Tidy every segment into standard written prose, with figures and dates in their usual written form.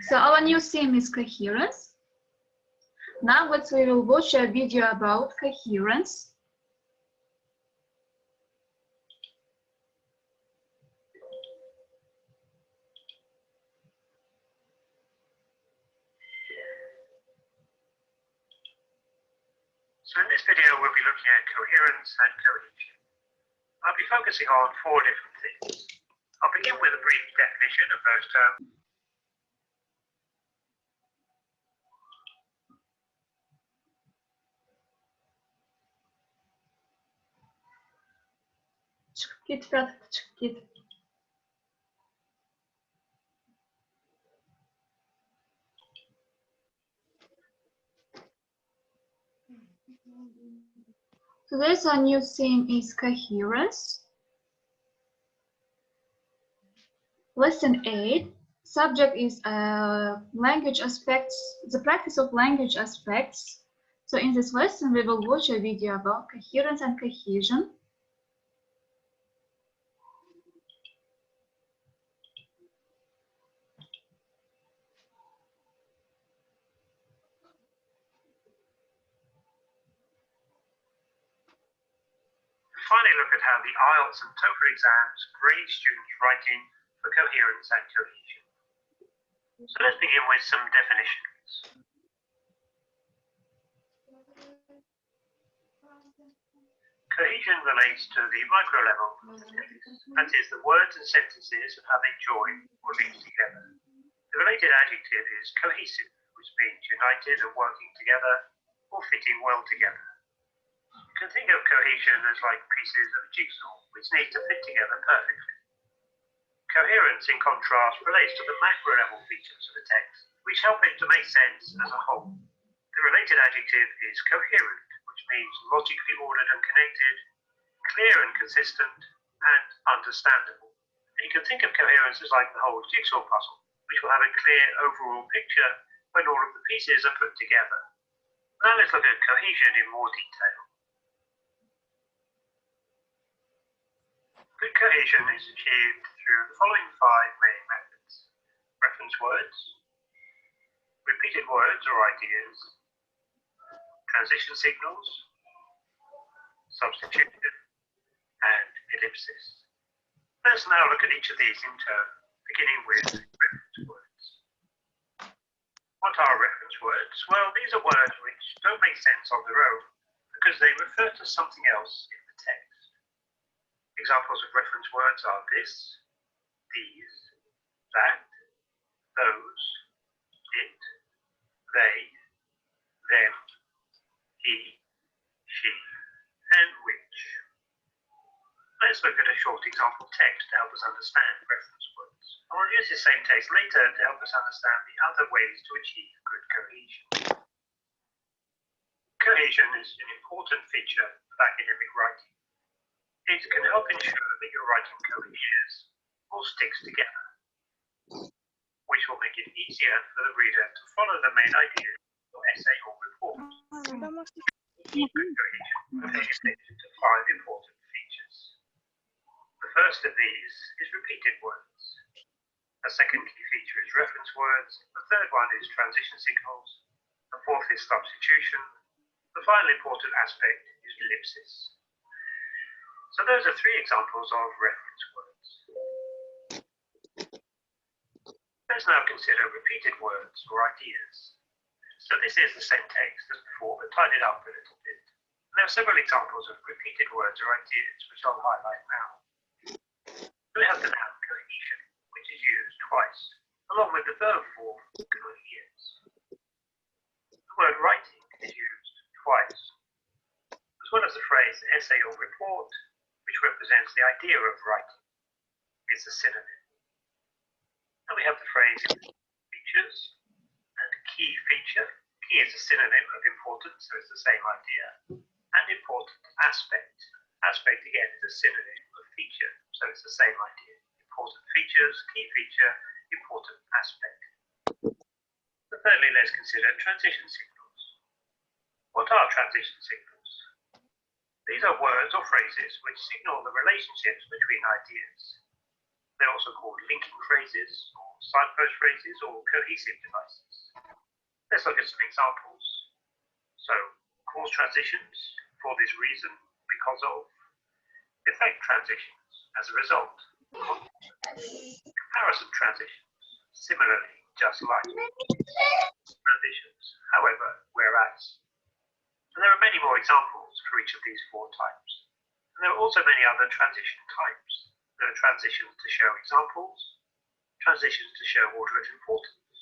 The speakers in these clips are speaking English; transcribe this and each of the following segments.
So our new theme is coherence. Now we will watch a video about coherence. So in this video, we'll be looking at coherence and cohesion. I'll be focusing on four different things. I'll begin with a brief definition of those terms. Today's our new theme is coherence. Lesson 8. Subject is language aspects, the practice of language aspects. So in this lesson, we will watch a video about coherence and cohesion. Finally, look at how the IELTS and TOEFL exams grade students' writing for coherence and cohesion. So let's begin with some definitions. Cohesion relates to the micro level of the text, that is, the words and sentences and how they join or link together. The related adjective is cohesive, which means united and working together or fitting well together. You can think of cohesion as like pieces of a jigsaw, which need to fit together perfectly. Coherence, in contrast, relates to the macro level features of the text, which help it to make sense as a whole. The related adjective is coherent, which means logically ordered and connected, clear and consistent, and understandable. And you can think of coherence as like the whole jigsaw puzzle, which will have a clear overall picture when all of the pieces are put together. Now let's look at cohesion in more detail. Good cohesion is achieved through the following five main methods: reference words, repeated words or ideas, transition signals, substitution, and ellipsis. Let's now look at each of these in turn, beginning with reference words. What are reference words? Well, these are words which don't make sense on their own because they refer to something else in the text. Examples of reference words are this, these, that, those, it, they, them, he, she, and which. Let's look at a short example text to help us understand reference words. I will use the same text later to help us understand the other ways to achieve good cohesion. Cohesion is an important feature of academic writing. It can help ensure that your writing coheres or sticks together, which will make it easier for the reader to follow the main ideas of your essay or report. Good cohesion can be related to five important features. The first of these is repeated words. A second key feature is reference words. The third one is transition signals. The fourth is substitution. The final important aspect is ellipsis. So those are three examples of reference words. Let's now consider repeated words or ideas. So this is the same text as before, but tidied up a little bit. There are several examples of repeated words or ideas, which I'll highlight now. We have the noun cohesion, which is used twice, along with the verb form coheres. The word writing is used twice, as well as the phrase essay or report, which represents the idea of writing. It's a synonym. And we have the phrase features and key feature. Key is a synonym of important, so it's the same idea. And important aspect. Aspect again is a synonym of feature, so it's the same idea. Important features, key feature, important aspect. But thirdly, let's consider transition signals. What are transition signals? These are words or phrases which signal the relationships between ideas. They're also called linking phrases, or signpost phrases, or cohesive devices. Let's look at some examples. So, cause transitions, for this reason, because of. Effect transitions, as a result. Comparison transitions, similarly, just like. Transitions, however, whereas. And there are many more examples for each of these four types. And there are also many other transition types. There are transitions to show examples, transitions to show order of importance,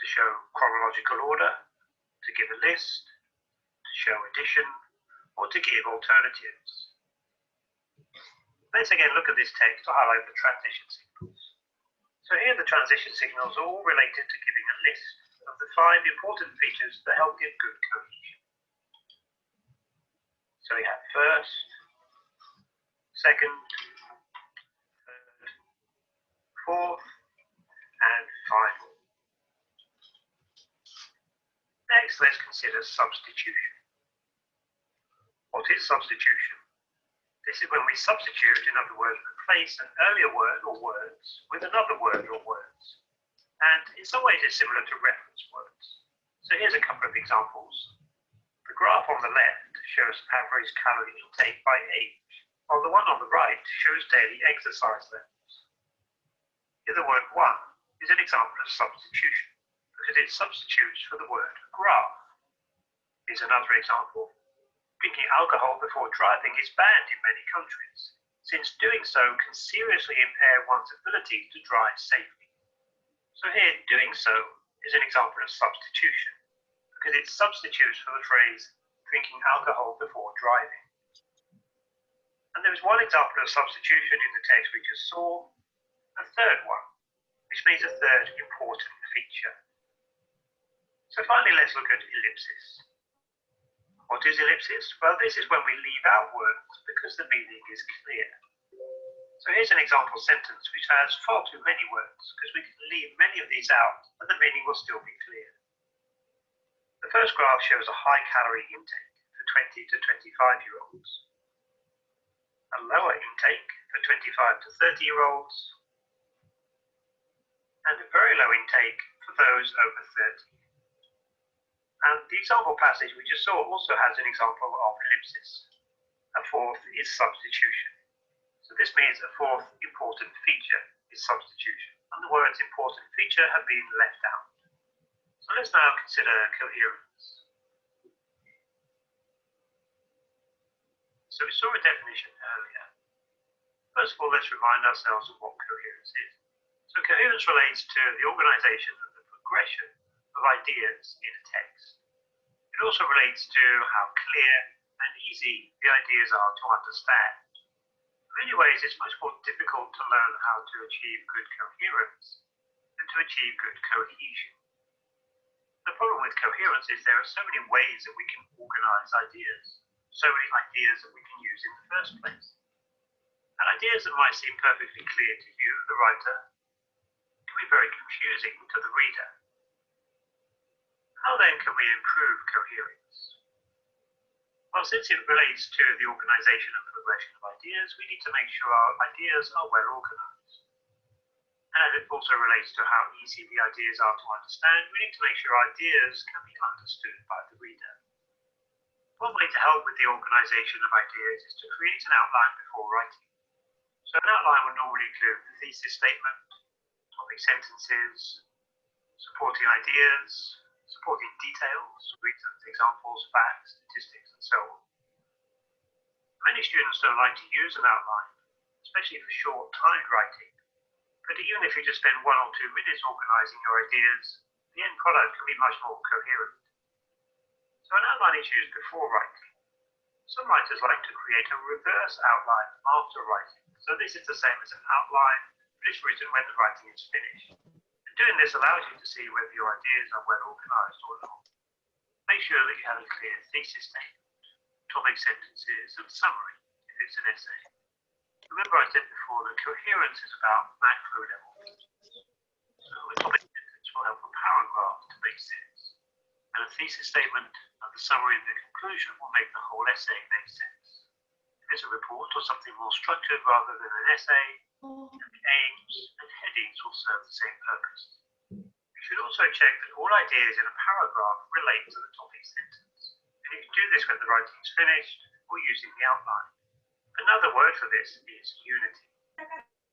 to show chronological order, to give a list, to show addition, or to give alternatives. Let's again look at this text to highlight the transition signals. So here the transition signals are all related to giving a list of the 5 important features that help give good cohesion. So we have first, second, third, fourth, and final. Next, let's consider substitution. What is substitution? This is when we substitute, in other words, replace an earlier word or words with another word or words. And in some ways it's similar to reference words. So here's a couple of examples. The graph on the left shows average calorie intake by age, while the one on the right shows daily exercise levels. Here the word one is an example of substitution, because it substitutes for the word graph. Here's another example. Drinking alcohol before driving is banned in many countries, since doing so can seriously impair one's ability to drive safely. So here, doing so is an example of substitution, because it substitutes for the phrase drinking alcohol before driving. And there is one example of substitution in the text we just saw, a third one, which means a third important feature. So finally, let's look at ellipsis. What is ellipsis? Well, this is when we leave out words because the meaning is clear. So here's an example sentence which has far too many words, because we can leave many of these out and the meaning will still be clear. The first graph shows a high calorie intake for 20 to 25-year-olds, a lower intake for 25 to 30-year-olds, and a very low intake for those over 30. And the example passage we just saw also has an example of ellipsis. A fourth is substitution. So this means a fourth important feature is substitution. And the words important feature have been left out. So let's now consider coherence. So we saw a definition earlier. First of all, let's remind ourselves of what coherence is. So coherence relates to the organization and the progression of ideas in a text. It also relates to how clear and easy the ideas are to understand. In many ways, it's much more difficult to learn how to achieve good coherence than to achieve good cohesion. The problem with coherence is there are so many ways that we can organize ideas, so many ideas that we can use in the first place. And ideas that might seem perfectly clear to you, the writer, can be very confusing to the reader. How then can we improve coherence? Well, since it relates to the organization and progression of ideas, we need to make sure our ideas are well organized. And as it also relates to how easy the ideas are to understand, we need to make sure ideas can be understood by the reader. One way to help with the organization of ideas is to create an outline before writing. So an outline would normally include the thesis statement, topic sentences, supporting ideas, supporting details, reasons, examples, facts, statistics, and so on. Many students don't like to use an outline, especially for short, timed writing. But even if you just spend 1 or 2 minutes organizing your ideas, the end product can be much more coherent. So an outline is used before writing. Some writers like to create a reverse outline after writing. So this is the same as an outline, but it's written when the writing is finished. Doing this allows you to see whether your ideas are well organized or not. Make sure that you have a clear thesis statement, topic sentences, and summary if it's an essay. Remember I said before that coherence is about macro level. So a topic sentence will help a paragraph to make sense. And a thesis statement and the summary and the conclusion will make the whole essay make sense. If it's a report or something more structured rather than an essay, the aim groups, and headings will serve the same purpose. You should also check that all ideas in a paragraph relate to the topic sentence. And you can do this when the writing is finished or using the outline. Another word for this is unity.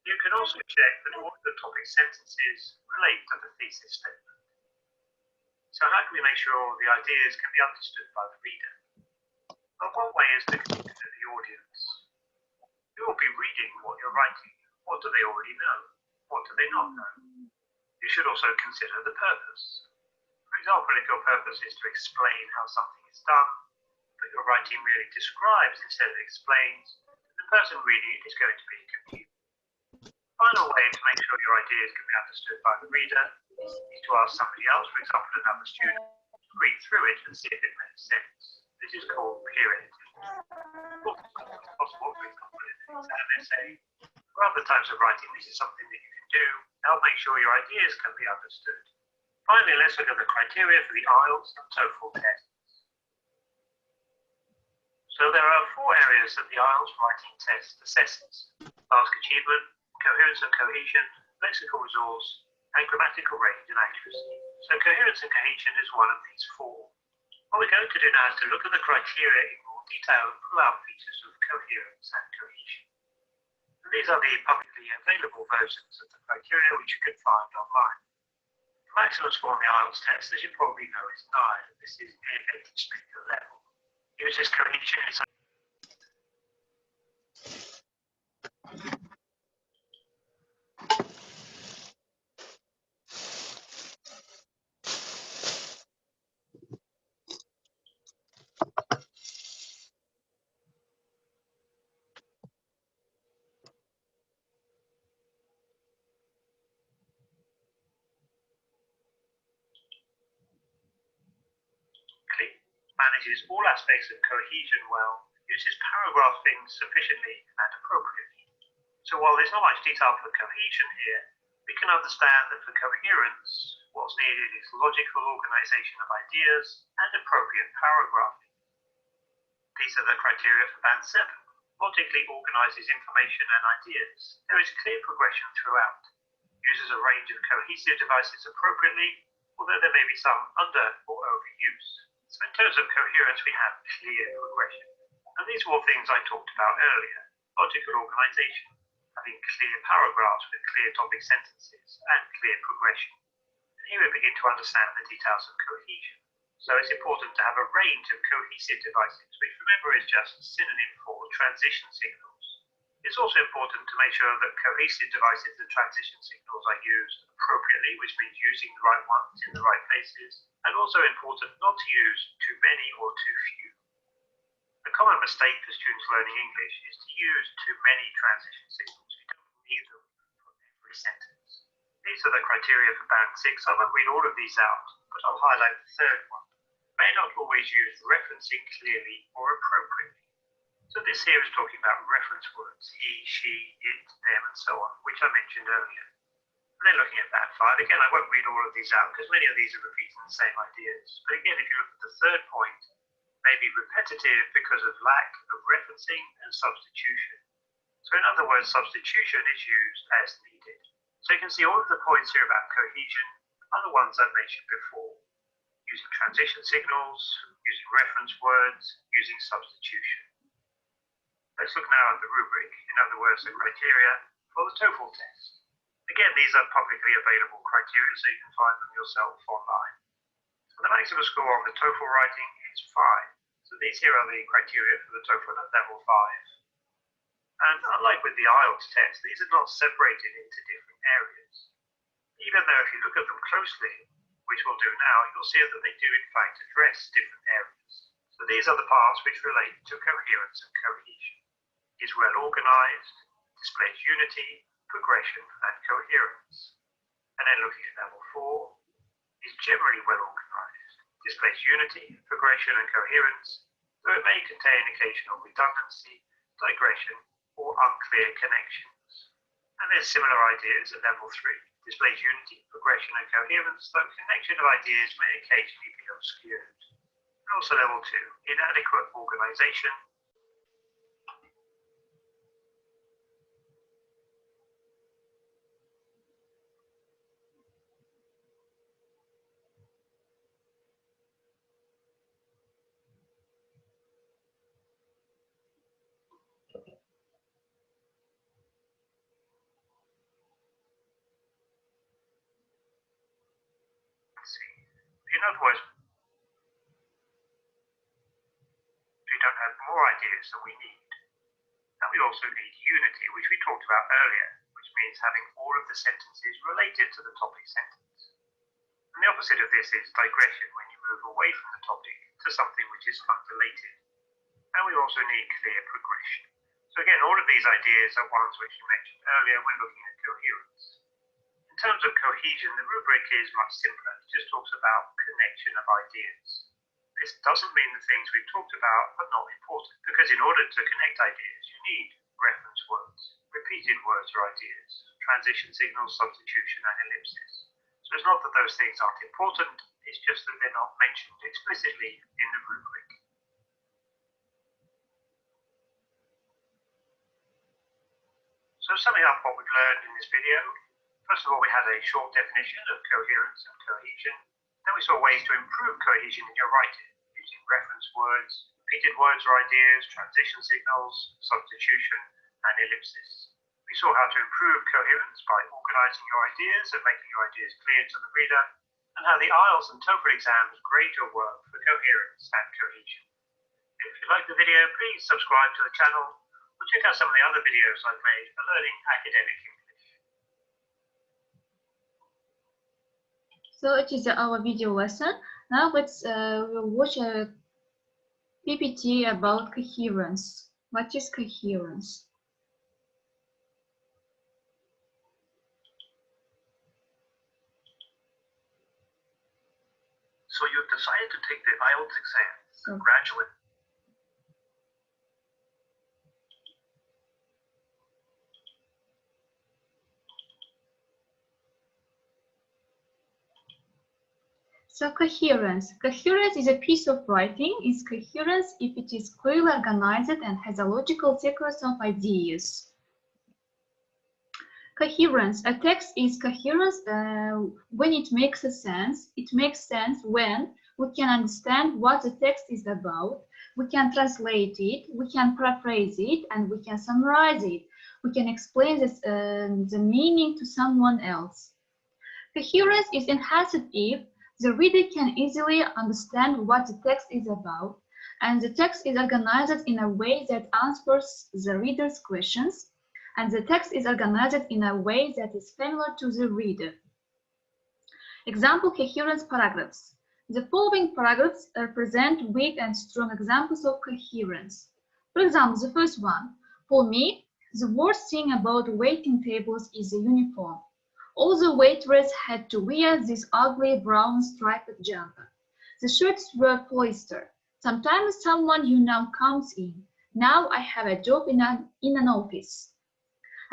You can also check that all of the topic sentences relate to the thesis statement. So how can we make sure the ideas can be understood by the reader? Well, one way is to consider the audience. Who will be reading what you're writing? What do they already know? What do they not know? You should also consider the purpose. For example, if your purpose is to explain how something is done, but your writing really describes instead of explains, the person reading it is going to be confused. The final way to make sure your ideas can be understood by the reader is to ask somebody else, for example another student, to read through it and see if it makes sense. This is called peer editing. It's possible, for example, in an exam essay or other types of writing. This is something that you can do to help make sure your ideas can be understood. Finally, let's look at the criteria for the IELTS and TOEFL tests. So there are 4 areas that the IELTS writing test assesses: task achievement, coherence and cohesion, lexical resource, and grammatical range and accuracy. So coherence and cohesion is one of these 4. What we're going to do now is to look at the criteria in more detail and pull out features of coherence and cohesion. And these are the publicly available versions of the criteria which you can find online. The maximum score on the IELTS test, as you probably know, is 9. This is near native speaker level. Uses cohesion is manages all aspects of cohesion well, uses paragraphing sufficiently and appropriately. So while there's not much detail for cohesion here, we can understand that for coherence, what's needed is logical organization of ideas and appropriate paragraphing. These are the criteria for Band 7. Logically organizes information and ideas. There is clear progression throughout. Uses a range of cohesive devices appropriately, although there may be some under or overuse. So in terms of coherence, we have clear progression. And these are all things I talked about earlier. Logical organization, having clear paragraphs with clear topic sentences, and clear progression. And here we begin to understand the details of cohesion. So it's important to have a range of cohesive devices, which remember is just a synonym for transition signals. It's also important to make sure that cohesive devices and transition signals are used appropriately, which means using the right ones in the right places, and also important not to use too many or too few. A common mistake for students learning English is to use too many transition signals. You don't need them for every sentence. These are the criteria for Band 6. I won't read all of these out, but I'll highlight the third one. May not always use referencing clearly or appropriately. So this here is talking about reference words, he, she, it, them, and so on, which I mentioned earlier. And then looking at Band 5, again, I won't read all of these out because many of these are repeating the same ideas. But again, if you look at the third point, may be repetitive because of lack of referencing and substitution. So in other words, substitution is used as needed. So you can see all of the points here about cohesion are the ones I've mentioned before. Using transition signals, using reference words, using substitution. Let's look now at the rubric, in other words, the criteria for the TOEFL test. Again, these are publicly available criteria, so you can find them yourself online. So the maximum score on the TOEFL writing is 5. So these here are the criteria for the TOEFL at level 5. And unlike with the IELTS test, these are not separated into different areas. Even though if you look at them closely, which we'll do now, you'll see that they do in fact address different areas. So these are the parts which relate to coherence and cohesion. Is well organized, displays unity, progression, and coherence. And then looking at level 4, is generally well organized, displays unity, progression, and coherence, though it may contain occasional redundancy, digression, or unclear connections. And there's similar ideas at level 3, displays unity, progression, and coherence, though connection of ideas may occasionally be obscured. And also level 2, inadequate organization, In other words, we don't have more ideas than we need. And we also need unity, which we talked about earlier, which means having all of the sentences related to the topic sentence. And the opposite of this is digression, when you move away from the topic to something which is unrelated. And we also need clear progression. So again, all of these ideas are ones which you mentioned earlier when looking at coherence. In terms of cohesion, the rubric is much simpler. It just talks about connection of ideas. This doesn't mean the things we've talked about are not important, because in order to connect ideas, you need reference words, repeated words or ideas, transition signals, substitution, and ellipsis. So it's not that those things aren't important, it's just that they're not mentioned explicitly in the rubric. So summing up what we've learned in this video, first of all, we had a short definition of coherence and cohesion. Then we saw ways to improve cohesion in your writing, using reference words, repeated words or ideas, transition signals, substitution, and ellipsis. We saw how to improve coherence by organizing your ideas and making your ideas clear to the reader, and how the IELTS and TOEFL exams grade your work for coherence and cohesion. If you like the video, please subscribe to the channel, or check out some of the other videos I've made for learning academic English. So it is our video lesson. Now we'll watch a PPT about coherence. What is coherence? So you've decided to take the IELTS exam. Congratulations. So coherence. Coherence is a piece of writing. It's coherence if it is clearly organized and has a logical sequence of ideas. Coherence. A text is coherence when it makes a sense. It makes sense when we can understand what the text is about. We can translate it, we can paraphrase it, and we can summarize it. We can explain this, the meaning to someone else. Coherence is enhanced if the reader can easily understand what the text is about, and the text is organized in a way that answers the reader's questions, and the text is organized in a way that is familiar to the reader. Example coherence paragraphs. The following paragraphs represent weak and strong examples of coherence. For example, the first one. For me, the worst thing about waiting tables is the uniform. All the waiters had to wear this ugly brown striped jumper. The shirts were polyester. Sometimes someone you know comes in. Now I have a job in an office.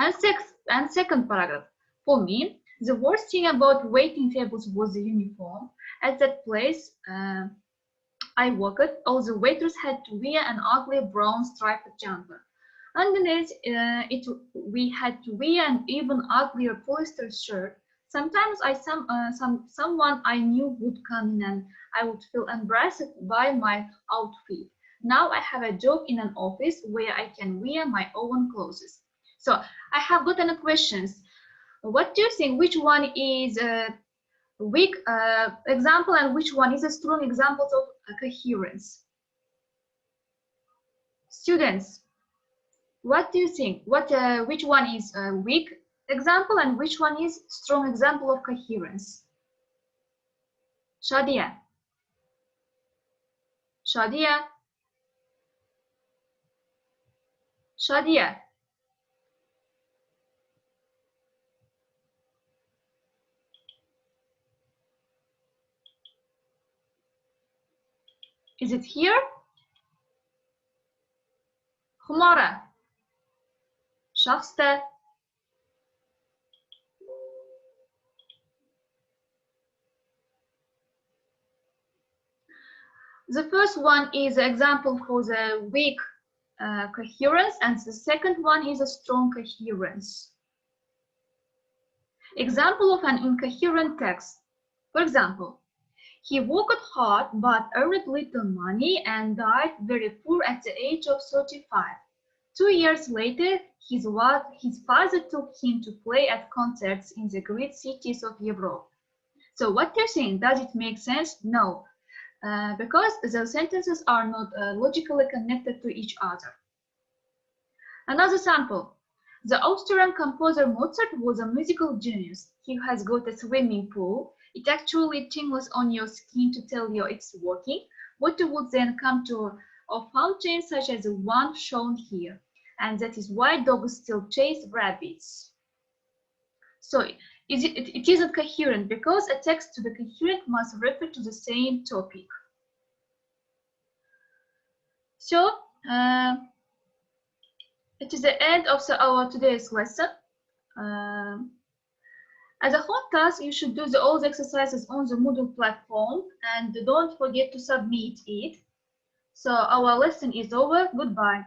And second paragraph. For me, the worst thing about waiting tables was the uniform. At that place I worked, all the waiters had to wear an ugly brown striped jumper. Underneath it, we had to wear an even uglier polyester shirt. Sometimes someone I knew would come in and I would feel embarrassed by my outfit. Now I have a job in an office where I can wear my own clothes. So I have gotten questions. What do you think? Which one is a weak example and which one is a strong example of coherence? Students, what do you think? Which one is a weak example and which one is strong example of coherence? Shadia. Shadia. Shadia. Is it here? Humara. Shafsta. The first one is an example for the weak coherence, and the second one is a strong coherence. Example of an incoherent text. For example, he worked hard but earned little money and died very poor at the age of 35. 2 years later, his father took him to play at concerts in the great cities of Europe. So what they're saying, does it make sense? No, because the sentences are not logically connected to each other. Another sample. The Austrian composer Mozart was a musical genius. He has got a swimming pool. It actually tingles on your skin to tell you it's working. Water would then come to a fountain such as the one shown here. And that is why dogs still chase rabbits. So it isn't coherent because a text to be coherent must refer to the same topic. So it is the end of our today's lesson. As a home task, you should do all the exercises on the Moodle platform and don't forget to submit it. So our lesson is over. Goodbye.